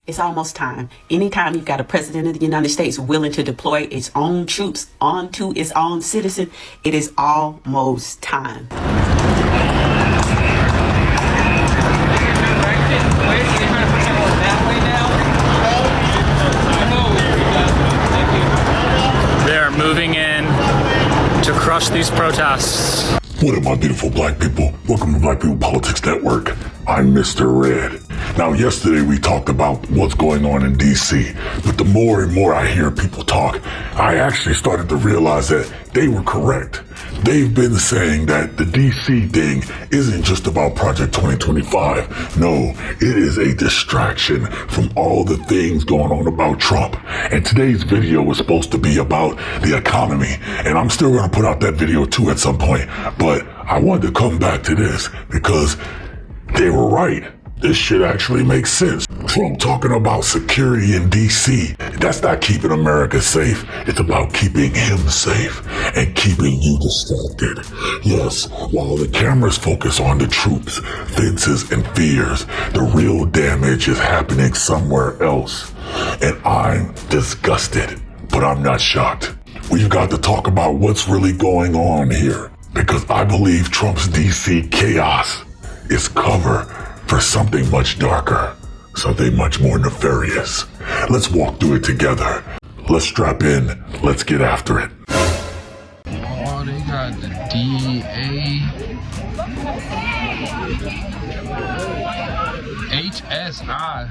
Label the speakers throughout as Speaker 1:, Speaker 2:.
Speaker 1: It's almost time. Anytime you've got a president of the United States willing to deploy its own troops onto its own citizen, it is almost time.
Speaker 2: They are moving in to crush these protests.
Speaker 3: What up, my beautiful black people? Welcome to Black People Politics Network. I'm Mr. Red. Now, yesterday we talked about what's going on in D.C., but the more and more I hear people talk, I actually started to realize that they were correct. They've been saying that the D.C. thing isn't just about Project 2025. No, it is a distraction from all the things going on about Trump. And today's video was supposed to be about the economy. And I'm still going to put out that video too at some point. But I wanted to come back to this because they were right. This shit actually makes sense. Trump talking about security in D.C. That's not keeping America safe. It's about keeping him safe and keeping you distracted. Yes, while the cameras focus on the troops, fences, and fears, the real damage is happening somewhere else. And I'm disgusted, but I'm not shocked. We've got to talk about what's really going on here, because I believe Trump's D.C. chaos is cover for something much darker, something much more nefarious. Let's walk through it together. Let's strap in. Let's get after it.
Speaker 4: Oh, they got the DA, HSI,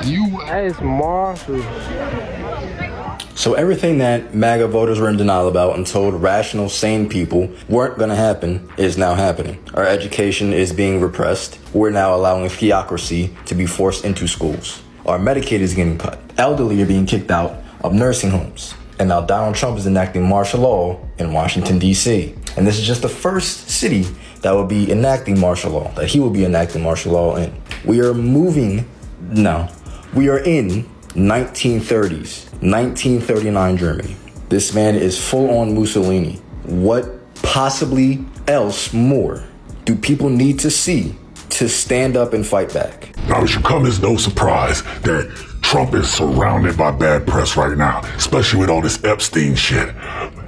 Speaker 4: U.S. Marshals.
Speaker 5: So everything that MAGA voters were in denial about and told rational, sane people weren't going to happen is now happening. Our education is being repressed. We're now allowing theocracy to be forced into schools. Our Medicaid is getting cut. Elderly are being kicked out of nursing homes. And now Donald Trump is enacting martial law in Washington, D.C. And this is just the first city that will be enacting martial law, that he will be enacting martial law in. We are in 1930s, 1939 Germany. This man is full on Mussolini. What possibly else more do people need to see to stand up and fight back?
Speaker 3: Now, it should come as no surprise that Trump is surrounded by bad press right now, especially with all this Epstein shit.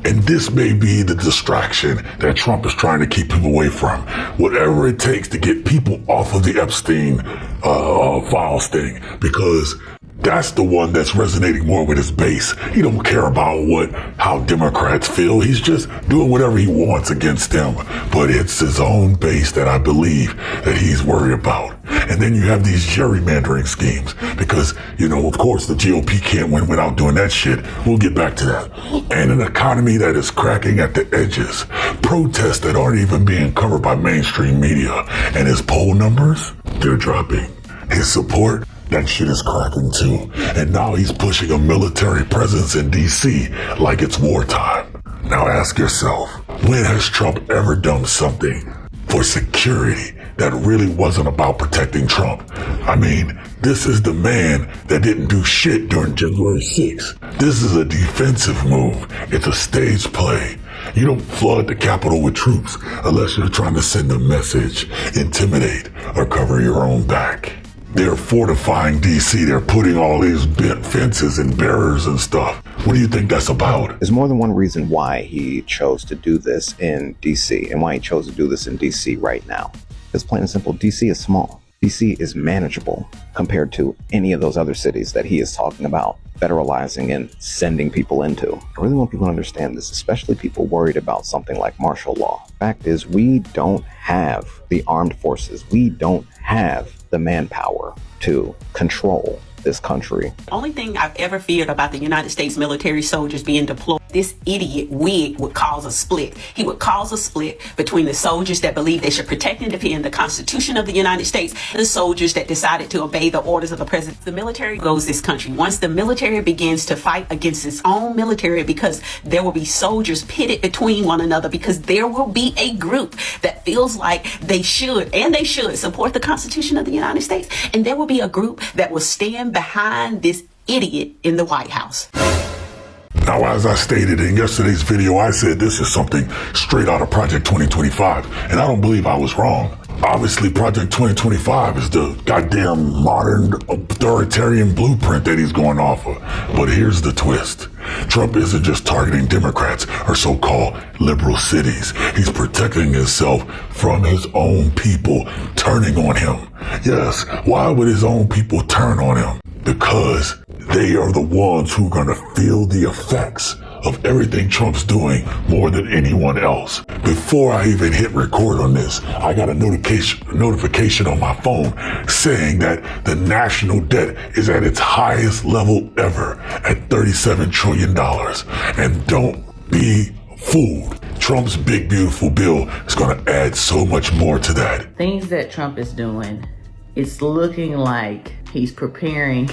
Speaker 3: And this may be the distraction that Trump is trying to keep him away from. Whatever it takes to get people off of the Epstein files thing, because that's the one that's resonating more with his base. He don't care about how Democrats feel. He's just doing whatever he wants against them. But it's his own base that I believe that he's worried about. And then you have these gerrymandering schemes because, of course, the GOP can't win without doing that shit. We'll get back to that. And an economy that is cracking at the edges. Protests that aren't even being covered by mainstream media. And his poll numbers, they're dropping. His support, that shit is cracking too. And now he's pushing a military presence in D.C. like it's wartime. Now ask yourself, when has Trump ever done something for security that really wasn't about protecting Trump? I mean, this is the man that didn't do shit during January 6th. This is a defensive move. It's a stage play. You don't flood the Capitol with troops unless you're trying to send a message, intimidate, or cover your own back. They're fortifying D.C. They're putting all these bent fences and barriers and stuff. What do you think that's about?
Speaker 6: There's more than one reason why he chose to do this in D.C. and why he chose to do this in D.C. right now. It's plain and simple. D.C. is small. D.C. is manageable compared to any of those other cities that he is talking about federalizing and sending people into. I really want people to understand this, especially people worried about something like martial law. Fact is, we don't have the armed forces. We don't have the manpower to control this country.
Speaker 1: Only thing I've ever feared about the United States military soldiers being deployed, this idiot wig would cause a split. He would cause a split between the soldiers that believe they should protect and defend the Constitution of the United States and the soldiers that decided to obey the orders of the president. The military goes this country. Once the military begins to fight against its own military, because there will be soldiers pitted between one another, because there will be a group that feels like they should support the Constitution of the United States, and there will be a group that will stand behind this idiot in the White House.
Speaker 3: Now, as I stated in yesterday's video, I said this is something straight out of Project 2025, and I don't believe I was wrong. Obviously, Project 2025 is the goddamn modern authoritarian blueprint that he's going off of. But here's the twist. Trump isn't just targeting Democrats or so-called liberal cities. He's protecting himself from his own people turning on him. Yes, why would his own people turn on him? Because they are the ones who are going to feel the effects of everything Trump's doing more than anyone else. Before I even hit record on this, I got a notification on my phone saying that the national debt is at its highest level ever at $37 trillion. And don't be fooled. Trump's big beautiful bill is going to add so much more to that.
Speaker 7: Things that Trump is doing, it's looking like he's preparing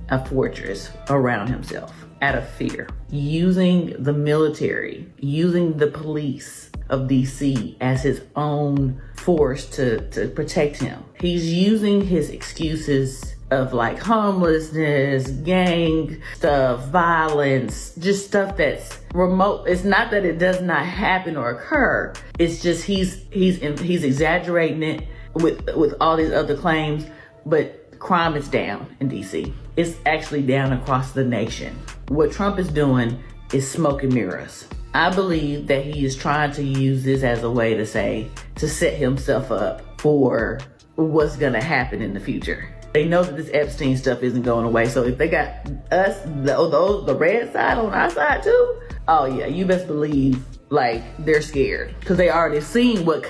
Speaker 7: a fortress around himself out of fear, using the military, using the police of DC as his own force to protect him. He's using his excuses of like homelessness, gang stuff, violence, just stuff that's remote. It's not that it does not happen or occur. It's just he's exaggerating it with all these other claims, but crime is down in DC. It's actually down across the nation. What Trump is doing is smoke and mirrors. I believe that he is trying to use this as a way to set himself up for what's gonna happen in the future. They know that this Epstein stuff isn't going away, so if they got us, the red side on our side too, oh yeah, you best believe like they're scared because they already seen what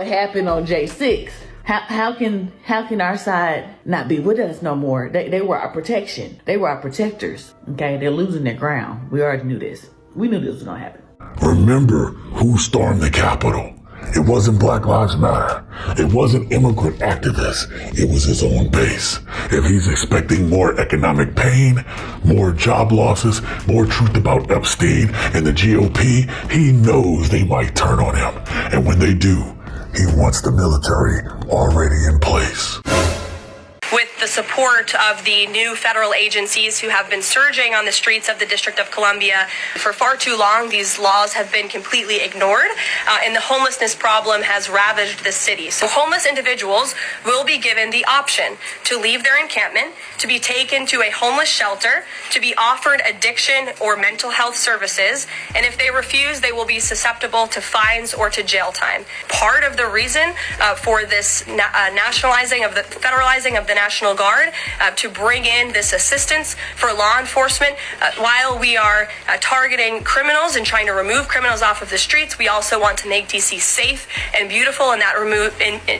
Speaker 7: happened on J6. How can our side not be with us no more? They were our protection. They were our protectors. Okay, they're losing their ground. We already knew this. We knew this was gonna happen.
Speaker 3: Remember who stormed the Capitol. It wasn't Black Lives Matter. It wasn't immigrant activists. It was his own base. If he's expecting more economic pain, more job losses, more truth about Epstein and the GOP, he knows they might turn on him. And when they do, he wants the military already in place.
Speaker 8: With the support of the new federal agencies who have been surging on the streets of the District of Columbia for far too long, these laws have been completely ignored, and the homelessness problem has ravaged the city. So homeless individuals will be given the option to leave their encampment, to be taken to a homeless shelter, to be offered addiction or mental health services, and if they refuse, they will be susceptible to fines or to jail time. Part of the reason for this federalizing of the National Guard to bring in this assistance for law enforcement while we are targeting criminals and trying to remove criminals off of the streets. We also want to make DC safe and beautiful, and that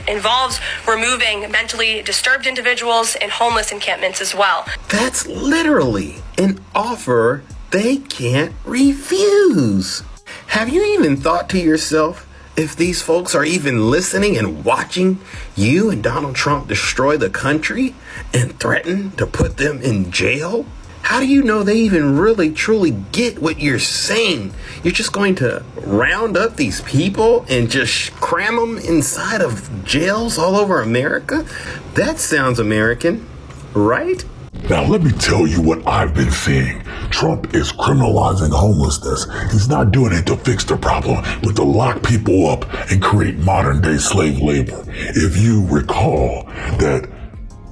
Speaker 8: involves removing mentally disturbed individuals and homeless encampments as well.
Speaker 9: That's literally an offer they can't refuse. Have you even thought to yourself if these folks are even listening and watching you and Donald Trump destroy the country and threaten to put them in jail? How do you know they even really truly get what you're saying? You're just going to round up these people and just cram them inside of jails all over America? That sounds American, right?
Speaker 3: Now, let me tell you what I've been seeing. Trump is criminalizing homelessness. He's not doing it to fix the problem, but to lock people up and create modern-day slave labor. If you recall that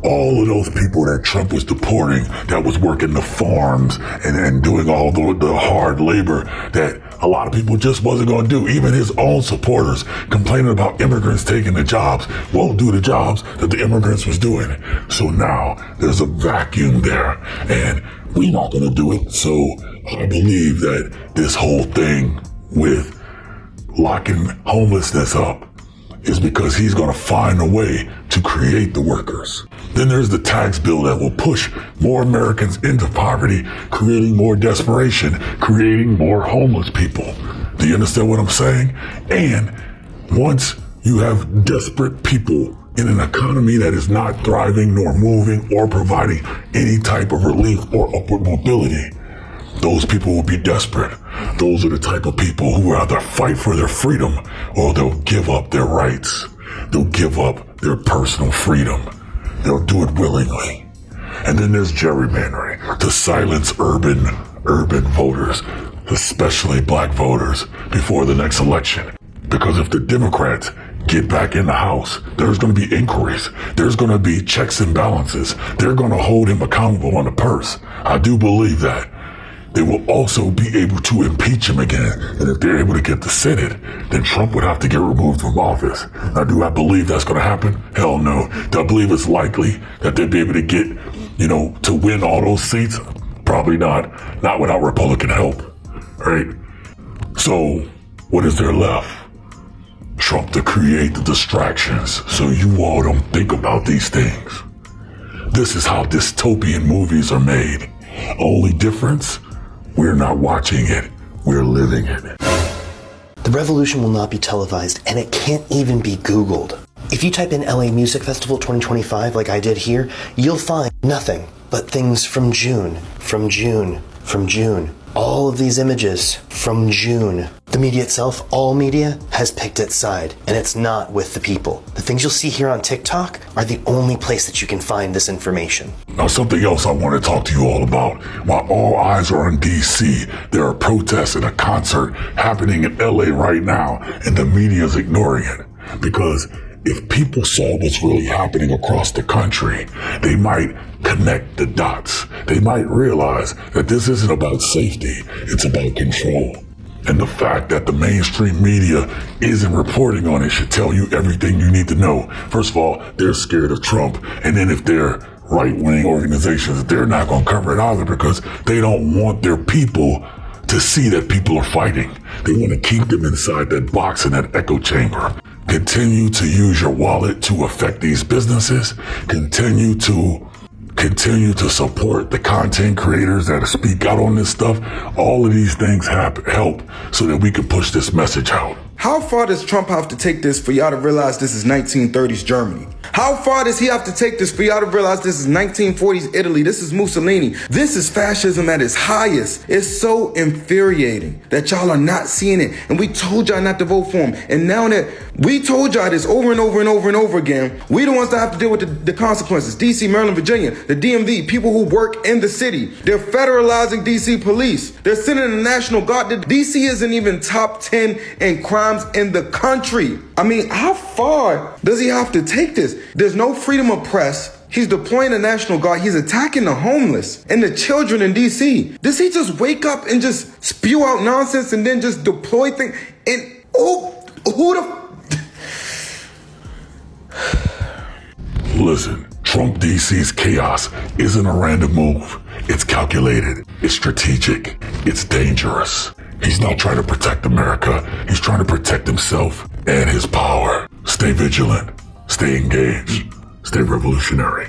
Speaker 3: all of those people that Trump was deporting, that was working the farms and doing all the hard labor that a lot of people just wasn't going to do. Even his own supporters complaining about immigrants taking the jobs, won't do the jobs that the immigrants was doing. So now there's a vacuum there, and we're not going to do it. So I believe that this whole thing with locking homelessness up is because he's going to find a way to create the workers. Then there's the tax bill that will push more Americans into poverty, creating more desperation, creating more homeless people. Do you understand what I'm saying? And once you have desperate people in an economy that is not thriving nor moving or providing any type of relief or upward mobility, those people will be desperate. Those are the type of people who either fight for their freedom or they'll give up their rights. They'll give up their personal freedom. They'll do it willingly. And then there's gerrymandering to silence urban voters, especially black voters, before the next election. Because if the Democrats get back in the house. There's going to be inquiries. There's going to be checks and balances. They're going to hold him accountable on the purse. I do believe that. They will also be able to impeach him again. And if they're able to get the Senate, then Trump would have to get removed from office. Now, do I believe that's going to happen? Hell no. Do I believe it's likely that they'll be able to get, to win all those seats? Probably not. Not without Republican help. Right? So, what is there left? Trump to create the distractions so you all don't think about these things. This is how dystopian movies are made. Only difference? We're not watching it, we're living it.
Speaker 10: The revolution will not be televised, and it can't even be Googled. If you type in LA Music Festival 2025 like I did here, you'll find nothing but things from June, from June, from June. All of these images from June. The media itself, all media, has picked its side, and it's not with the people. The things you'll see here on TikTok are the only place that you can find this information.
Speaker 3: Now, something else I want to talk to you all about. While all eyes are on DC, there are protests and a concert happening in LA right now, and the media is ignoring it. Because if people saw what's really happening across the country, they might connect the dots. They might realize that this isn't about safety, it's about control. And the fact that the mainstream media isn't reporting on it should tell you everything you need to know. First of all, they're scared of Trump. And then if they're right-wing organizations, they're not going to cover it either because they don't want their people to see that people are fighting. They want to keep them inside that box in that echo chamber. Continue to use your wallet to affect these businesses. Continue to support the content creators that speak out on this stuff. All of these things help so that we can push this message out.
Speaker 11: How far does Trump have to take this for y'all to realize this is 1930s Germany? How far does he have to take this for y'all to realize this is 1940s Italy? This is Mussolini. This is fascism at its highest. It's so infuriating that y'all are not seeing it. And we told y'all not to vote for him. And now that we told y'all this over and over and over and over again, we the ones that have to deal with the consequences. DC, Maryland, Virginia, the DMV, people who work in the city. They're federalizing DC police. They're sending the National Guard. DC isn't even top 10 in crimes in the country. I mean, how far does he have to take this? There's no freedom of press. He's deploying the National Guard. He's attacking the homeless and the children in DC. Does he just wake up and just spew out nonsense and then just deploy things? And
Speaker 3: Listen, Trump DC's chaos isn't a random move. It's calculated. It's strategic. It's dangerous. He's not trying to protect America. He's trying to protect himself and his power. Stay vigilant. Stay engaged. Stay revolutionary.